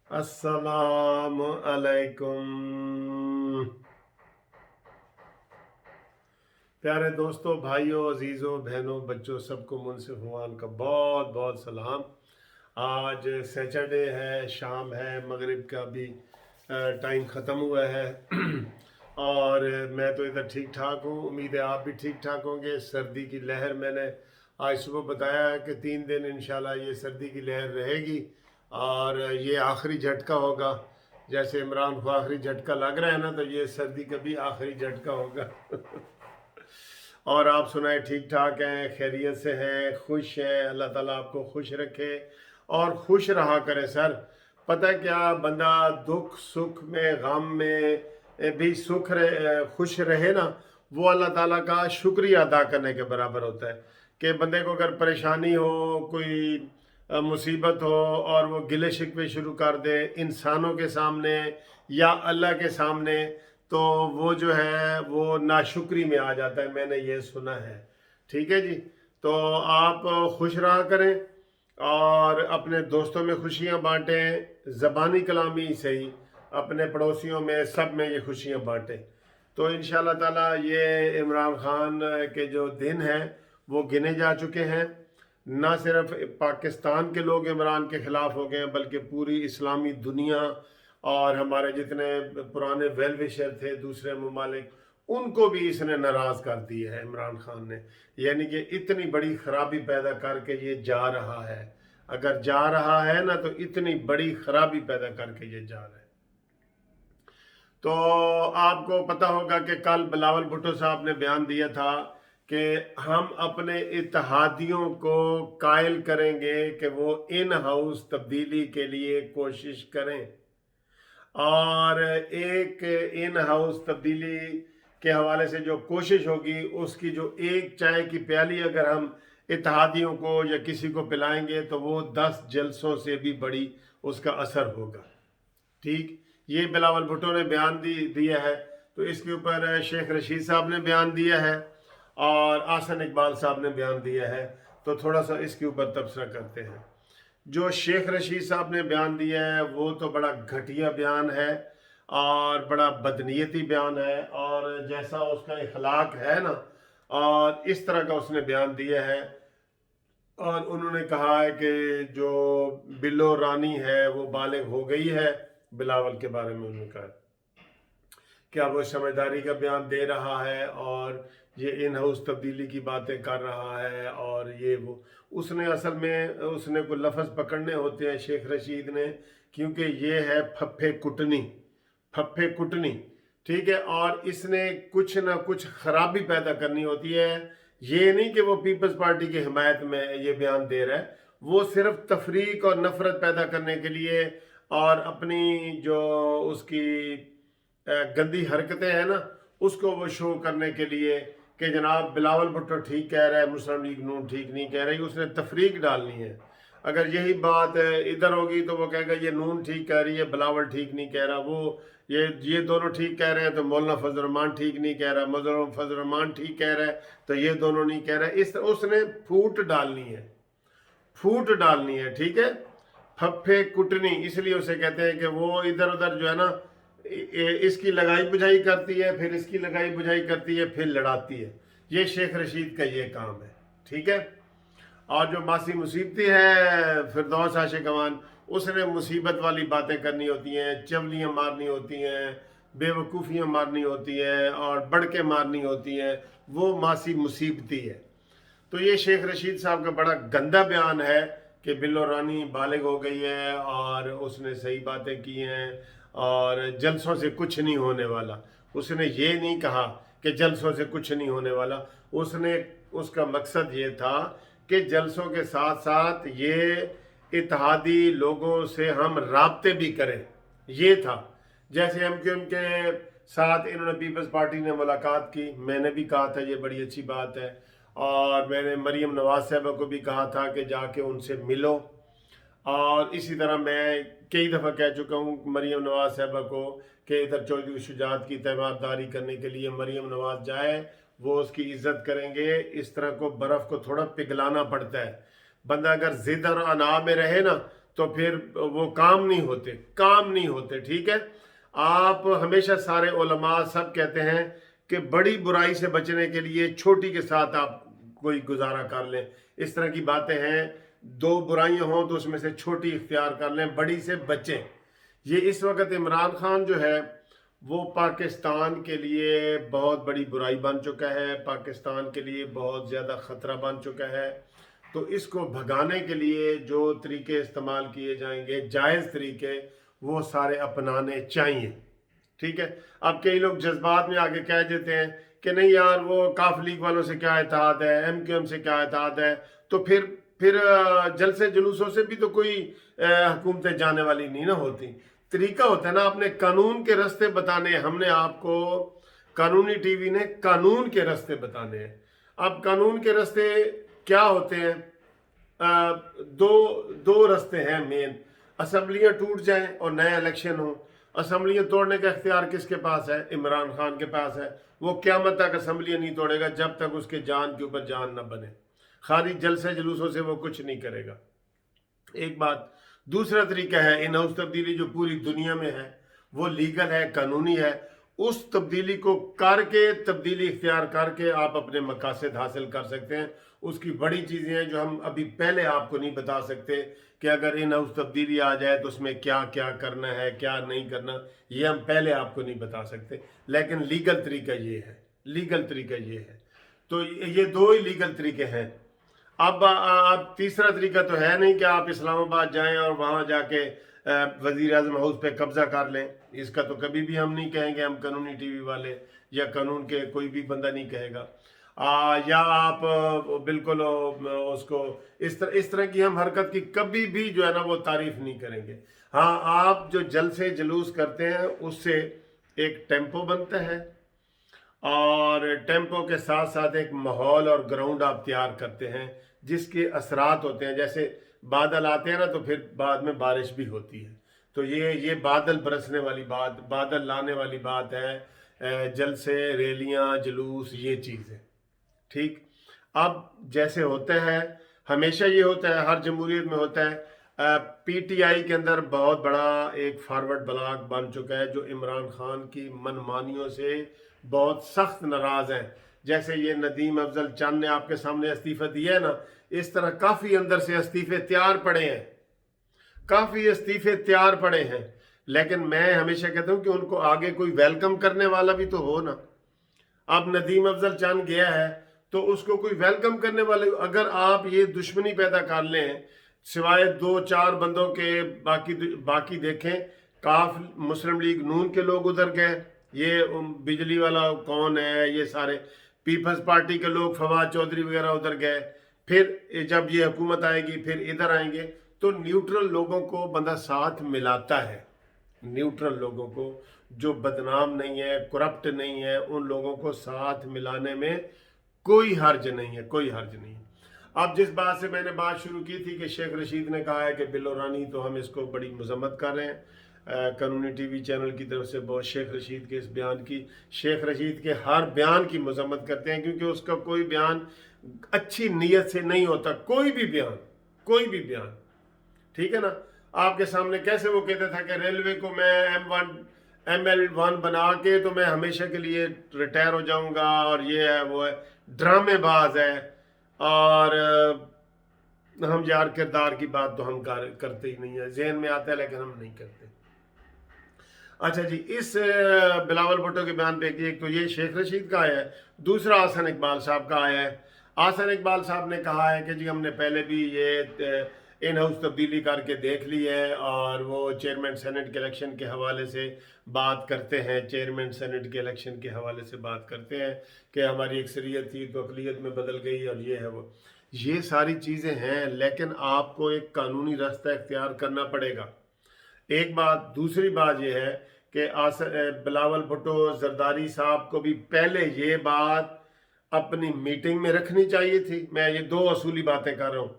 अस्सलाम अलैकुम। प्यारे दोस्तों, भाइयों, अजीज़ों, बहनों, बच्चों, सबको मुनसिफ हुआन का बहुत बहुत सलाम। आज सैटरडे है, शाम है, मगरिब का भी टाइम ख़त्म हुआ है और मैं तो इधर ठीक ठाक हूँ। उम्मीद है आप भी ठीक ठाक होंगे। सर्दी की लहर, मैंने आज सुबह बताया है कि 3 दिन इंशाल्लाह ये सर्दी की लहर रहेगी और ये आखिरी झटका होगा। जैसे इमरान को आखिरी झटका लग रहा है ना, तो ये सर्दी का भी आखिरी झटका होगा और आप सुनाए, ठीक ठाक हैं, खैरियत से हैं, खुश हैं? अल्लाह ताला आपको खुश रखे और खुश रहा करे। सर, पता है क्या, बंदा दुख सुख में, गम में भी खुश रहे ना, वो अल्लाह ताला का शुक्रिया अदा करने के बराबर होता है। कि बंदे को अगर परेशानी हो, कोई मुसीबत हो और वो गिले शिकवे शुरू कर दे इंसानों के सामने या अल्लाह के सामने, तो वो जो है वो नाशुक्री में आ जाता है। मैंने ये सुना है। ठीक है जी। तो आप खुश रहा करें और अपने दोस्तों में खुशियां बांटें, ज़बानी कलामी से ही अपने पड़ोसियों में, सब में ये खुशियां बांटें। तो इंशाल्लाह ताला ये इमरान खान के जो दिन हैं वो गिने जा चुके हैं। ना सिर्फ पाकिस्तान के लोग इमरान के ख़िलाफ़ हो गए हैं, बल्कि पूरी इस्लामी दुनिया और हमारे जितने पुराने वेल विशर थे दूसरे ममालिक, उनको भी इसने नाराज़ कर दिया है इमरान खान ने। यानी कि इतनी बड़ी ख़राबी पैदा करके ये जा रहा है। अगर जा रहा है ना, तो इतनी बड़ी ख़राबी पैदा करके ये जा रहा है। तो आपको पता होगा कि कल बिलावल भुट्टो साहब ने बयान दिया था कि हम अपने इत्तेहादियों को कायल करेंगे कि वो इन हाउस तब्दीली के लिए कोशिश करें। और एक इन हाउस तब्दीली के हवाले से जो कोशिश होगी, उसकी जो एक चाय की प्याली अगर हम इत्तेहादियों को या किसी को पिलाएंगे, तो वो 10 जलसों से भी बड़ी उसका असर होगा। ठीक, ये बिलावल भुट्टो ने बयान दिया है। तो इसके ऊपर शेख रशीद साहब ने बयान दिया है और आसन इकबाल साहब ने बयान दिया है। तो थोड़ा सा इसके ऊपर तबसरा करते हैं। जो शेख रशीद साहब ने बयान दिया है वो तो बड़ा घटिया बयान है और बड़ा बदनीयती बयान है, और जैसा उसका इखलाक है ना, और इस तरह का उसने बयान दिया है। और उन्होंने कहा है कि जो बिल्लो रानी है वो बालिग हो गई है। बिलावल के बारे में उन्होंने कहा क्या वो समझदारी का बयान दे रहा है और ये इन हाउस तब्दीली की बातें कर रहा है और ये वो। उसने असल में उसने कोई लफ्ज़ पकड़ने होते हैं शेख रशीद ने, क्योंकि ये है फप्फे कुटनी, फप्फे कुटनी। ठीक है, और इसने कुछ ना कुछ खराबी पैदा करनी होती है। ये नहीं कि वो पीपल्स पार्टी की हिमायत में ये बयान दे रहा है, वो सिर्फ तफरीक और नफरत पैदा करने के लिए और अपनी जो उसकी गंदी हरकतें हैं ना, उसको वो शो करने के लिए कि जनाब बिलावल भुट्टो ठीक कह रहा है, मुस्लिम लीग नून ठीक नहीं कह रही, उसने तफरीक डालनी है। अगर यही बात इधर होगी तो वो कहेगा ये नून ठीक कह रही है, बिलावल ठीक नहीं कह रहा। वो ये दोनों ठीक कह रहे हैं तो मौलाना फजल रहमान ठीक नहीं कह रहा, मौलाना फजल रहमान ठीक कह रहा है तो ये दोनों नहीं कह रहे। इस उसने फूट डालनी है, फूट डालनी है। ठीक है, फप्फे कुटनी, इसलिए उसे कहते हैं कि वो इधर उधर जो है ना, इसकी लगाई बुझाई करती है, फिर इसकी लगाई बुझाई करती है, फिर लड़ाती है। ये शेख रशीद का ये काम है। ठीक है, और जो मासी मुसीबती है फिरदौस आशिक अमान, उसने मुसीबत वाली बातें करनी होती हैं, चवलियाँ मारनी होती हैं, बेवकूफ़ियाँ मारनी होती हैं और बड़के मारनी होती हैं। वो मासी मुसीबती है। तो ये शेख रशीद साहब का बड़ा गंदा बयान है कि बिल्लो रानी बालिग हो गई है और उसने सही बातें की हैं और जलसों से कुछ नहीं होने वाला। उसने ये नहीं कहा कि जलसों से कुछ नहीं होने वाला। उसने उसका मकसद ये था कि जलसों के साथ साथ ये इत्तेहादी लोगों से हम राब्ते भी करें, ये था। जैसे MQM के साथ इन्होंने पीपल्स पार्टी ने मुलाकात की, मैंने भी कहा था ये बड़ी अच्छी बात है, और मैंने मरीम नवाज साहबा को भी कहा था कि जाके उनसे मिलो। और इसी तरह मैं कई दफ़ा कह चुका हूँ मरीम नवाज साहबा को कि इधर चौधरी शुजात की तैमारदारी करने के लिए मरीम नवाज जाए, वो उसकी इज्जत करेंगे। इस तरह को बर्फ़ को थोड़ा पिघलाना पड़ता है। बंदा अगर ज़िद और अना में रहे ना, तो फिर वो काम नहीं होते। ठीक है, आप हमेशा सारे उलमा सब कहते हैं कि बड़ी बुराई से बचने के लिए छोटी के साथ आप कोई गुजारा कर लें। इस तरह की बातें हैं, दो बुराइयां हों तो उसमें से छोटी इख्तियार कर लें, बड़ी से बचें। ये इस वक्त इमरान खान जो है वो पाकिस्तान के लिए बहुत बड़ी बुराई बन चुका है, पाकिस्तान के लिए बहुत ज़्यादा ख़तरा बन चुका है। तो इसको भगाने के लिए जो तरीके इस्तेमाल किए जाएंगे, जायज़ तरीके, वो सारे अपनाने चाहिए। ठीक है, अब कई लोग जज्बात में आके कह देते हैं कि नहीं यार वो काफ लीग वालों से क्या इत्तेहाद है, MQM से क्या इत्तेहाद है, तो फिर जलसे जुलूसों से भी तो कोई हुकूमतें जाने वाली नहीं ना होती। तरीका होता है ना अपने कानून के रास्ते बताने। हमने आपको कानूनी टीवी ने कानून के रास्ते बताने हैं। अब कानून के रास्ते क्या होते हैं? दो रास्ते हैं मेन। असम्बलियाँ टूट जाएं और नया इलेक्शन हो। असम्बलियाँ तोड़ने का इख्तियार किसके पास है? इमरान खान के पास है। वो क़यामत तक असम्बलियाँ नहीं तोड़ेगा जब तक उसके जान के ऊपर जान न बने। खाली जलसे जुलूसों से वो कुछ नहीं करेगा। एक बात। दूसरा तरीका है इन हाउस तब्दीली जो पूरी दुनिया में है, वो लीगल है, कानूनी है। उस तब्दीली को करके, तब्दीली इख्तियार करके आप अपने मकासद हासिल कर सकते हैं। उसकी बड़ी चीज़ें हैं जो हम अभी पहले आपको नहीं बता सकते कि अगर इन हाउस तब्दीली आ जाए तो उसमें क्या क्या करना है, क्या नहीं करना, ये हम पहले आपको नहीं बता सकते। लेकिन लीगल तरीका ये है, लीगल तरीका ये है। तो ये दो ही लीगल तरीके हैं। अब तीसरा तरीका तो है नहीं कि आप इस्लामाबाद जाएं और वहाँ जाके वज़ीर आज़म हाउस पे कब्जा कर लें। इसका तो कभी भी हम नहीं कहेंगे, हम कानूनी टीवी वाले या कानून के कोई भी बंदा नहीं कहेगा। या आप बिल्कुल उसको इस तरह की हम हरकत की कभी भी जो है ना वो तारीफ नहीं करेंगे। हाँ, आप जो जलसे जुलूस करते हैं उससे एक टेम्पो बनता है और टेम्पो के साथ साथ एक माहौल और ग्राउंड आप तैयार करते हैं जिसके असरात होते हैं। जैसे बादल आते हैं ना तो फिर बाद में बारिश भी होती है। तो ये बादल बरसने वाली बात, बादल लाने वाली बात है। जलसे, रैलियाँ, जुलूस, ये चीज़ है। ठीक, अब जैसे होता है, हमेशा ये होता है, हर जमहूरियत में होता है। PTI के अंदर बहुत बड़ा एक फॉरवर्ड ब्लॉक बन चुका है जो इमरान खान की मनमानियों से बहुत सख्त नाराज़ हैं। जैसे ये नदीम अफजल चंद ने आपके सामने इस्तीफ़ा दिया है ना, इस तरह काफ़ी अंदर से इस्तीफ़े तैयार पड़े हैं, काफ़ी इस्तीफ़े तैयार पड़े हैं। लेकिन मैं हमेशा कहता हूँ कि उनको आगे कोई वेलकम करने वाला भी तो हो ना। अब नदीम अफजल चंद गया है तो उसको कोई वेलकम करने वाले, अगर आप ये दुश्मनी पैदा कर लें सिवाय 2-4 बंदों के, बाकी देखें, काफ मुस्लिम लीग नून के लोग उधर गए, ये बिजली वाला कौन है, ये सारे पीपल्स पार्टी के लोग, फवाद चौधरी वगैरह उधर गए। फिर जब ये हुकूमत आएगी फिर इधर आएंगे। तो न्यूट्रल लोगों को बंदा साथ मिलाता है, न्यूट्रल लोगों को जो बदनाम नहीं है, करप्ट नहीं है, उन लोगों को साथ मिलाने में कोई हर्ज नहीं है, कोई हर्ज नहीं है। अब जिस बात से मैंने बात शुरू की थी कि शेख रशीद ने कहा है कि बिलो रानी, तो हम इसको बड़ी मजम्मत कर रहे हैं कानूनी टीवी चैनल की तरफ से। बहुत शेख रशीद के इस बयान की, शेख रशीद के हर बयान की मजम्मत करते हैं क्योंकि उसका कोई बयान अच्छी नीयत से नहीं होता, कोई भी बयान। ठीक है ना। आपके सामने कैसे वो कहता था कि रेलवे को मैं ML1 बना के तो मैं हमेशा के लिए रिटायर हो जाऊंगा और ये है वो है, ड्रामेबाज है। और हम यार किरदार की बात तो हम करते ही नहीं है, जहन में आता है लेकिन हम नहीं करते। अच्छा जी, इस बिलावल भुट्टो के बयान पे एक तो ये शेख रशीद का आया है, दूसरा हसन इकबाल साहब का आया है। हसन इकबाल साहब ने कहा है कि जी हमने पहले भी ये इन हाउस तब्दीली करके देख ली है और वो चेयरमैन सेनेट के इलेक्शन के हवाले से बात करते हैं, चेयरमैन सेनेट के इलेक्शन के हवाले से बात करते हैं कि हमारी अक्सरियत थी तो अकलियत में बदल गई और ये है वो, ये सारी चीज़ें हैं। लेकिन आपको एक कानूनी रास्ता इख्तियार करना पड़ेगा, एक बात। दूसरी बात यह है कि बिलावल भुट्टो जरदारी साहब को भी पहले ये बात अपनी मीटिंग में रखनी चाहिए थी। मैं ये दो असूली बातें कर रहा हूँ।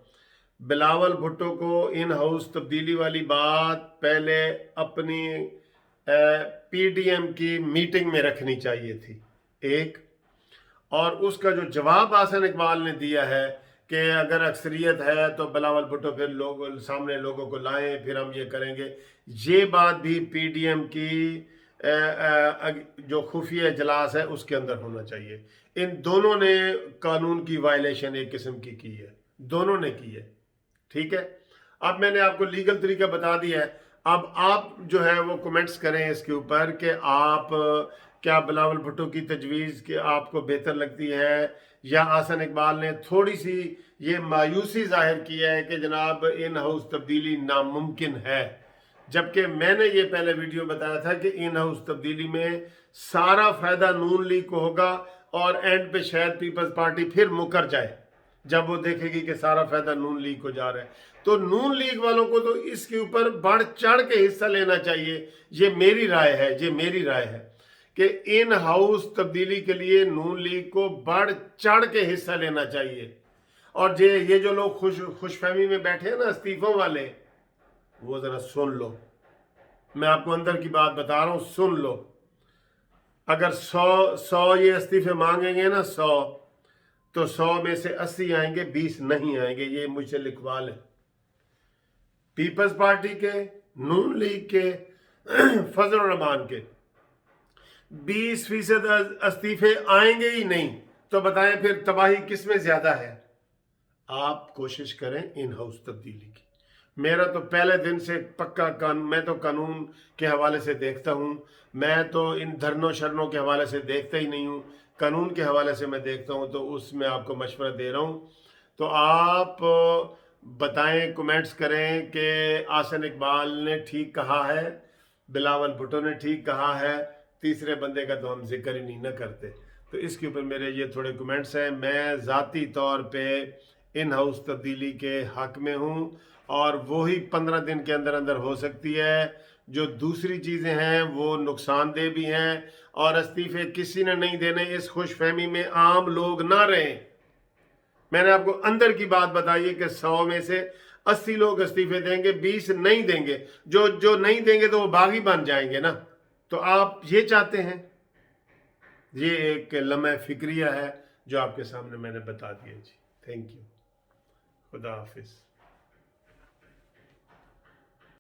बिलावल भुट्टो को इन हाउस तब्दीली वाली बात पहले अपनी PDM की मीटिंग में रखनी चाहिए थी, एक। और उसका जो जवाब हसन इकबाल ने दिया है کہ अगर अक्सरियत है तो बिलावल भुट्टो फिर सामने लोगों को लाएं, फिर हम ये करेंगे। ये बात भी पीडीएम की जो खुफिया इजलास है उसके अंदर होना चाहिए। इन दोनों ने कानून की वायलेशन एक किस्म की है, दोनों ने की है, ठीक है। अब मैंने आपको लीगल तरीका बता दिया है। अब आप जो है वो कमेंट्स करें इसके ऊपर कि आप क्या बिलावल भुट्टो की तजवीज़ कि आपको बेहतर लगती है, या आसन इकबाल ने थोड़ी सी ये मायूसी जाहिर किया है कि जनाब इन हाउस तब्दीली नामुमकिन है, जबकि मैंने ये पहले वीडियो बताया था कि इन हाउस तब्दीली में सारा फ़ायदा नून लीग को होगा और एंड पे शायद पीपल्स पार्टी फिर मुकर जाए जब वो देखेगी कि सारा फ़ायदा नून लीग को जा रहा है। तो नून लीग वालों को तो इसके ऊपर बढ़ चढ़ के हिस्सा लेना चाहिए। ये मेरी राय है, ये मेरी राय है कि इन हाउस तब्दीली के लिए नून लीग को बढ़ चढ़ के हिस्सा लेना चाहिए। और ये जो लोग खुशफहमी में बैठे हैं ना इस्तीफों वाले, वो ज़रा सुन लो, मैं आपको अंदर की बात बता रहा हूँ, सुन लो। अगर 100 ये इस्तीफे मांगेंगे ना 100, तो 100 में से 80 आएंगे, 20 नहीं आएंगे। ये मुझसे लिखवा लें। पीपल्स पार्टी के, नून लीग के, फजल रहमान के 20% इस्तीफे आएंगे ही नहीं। तो बताएं फिर तबाही किस में ज्यादा है? आप कोशिश करें इन हाउस तब्दीली की। मेरा तो पहले दिन से पक्का मैं तो कानून के हवाले से देखता हूँ, मैं तो इन धरनों शरनों के हवाले से देखता ही नहीं हूँ, कानून के हवाले से मैं देखता हूँ। तो उसमें आपको मशवरा दे रहा हूँ। तो आप बताएं, कमेंट्स करें कि आसन इकबाल ने ठीक कहा है, बिलावल भुट्टो ने ठीक कहा है, तीसरे बंदे का तो हम जिक्र ही नहीं करते। तो इसके ऊपर मेरे ये थोड़े कमेंट्स हैं। मैं ज़ाती तौर पे इन हाउस तब्दीली के हक में हूँ, और वही 15 दिन के अंदर अंदर हो सकती है। जो दूसरी चीज़ें हैं वो नुकसानदेह भी हैं, और इस्तीफे किसी ने नहीं देने। इस खुशफहमी में आम लोग ना रहें। मैंने आपको अंदर की बात बताई है कि 100 में से 80 लोग इस्तीफे देंगे, 20 नहीं देंगे। जो नहीं देंगे तो वो बागी बन जाएंगे ना। तो आप ये चाहते हैं? ये एक लम्हा फिक्रिया है जो आपके सामने मैंने बता दिया जी। थैंक यू, खुदा हाफिज।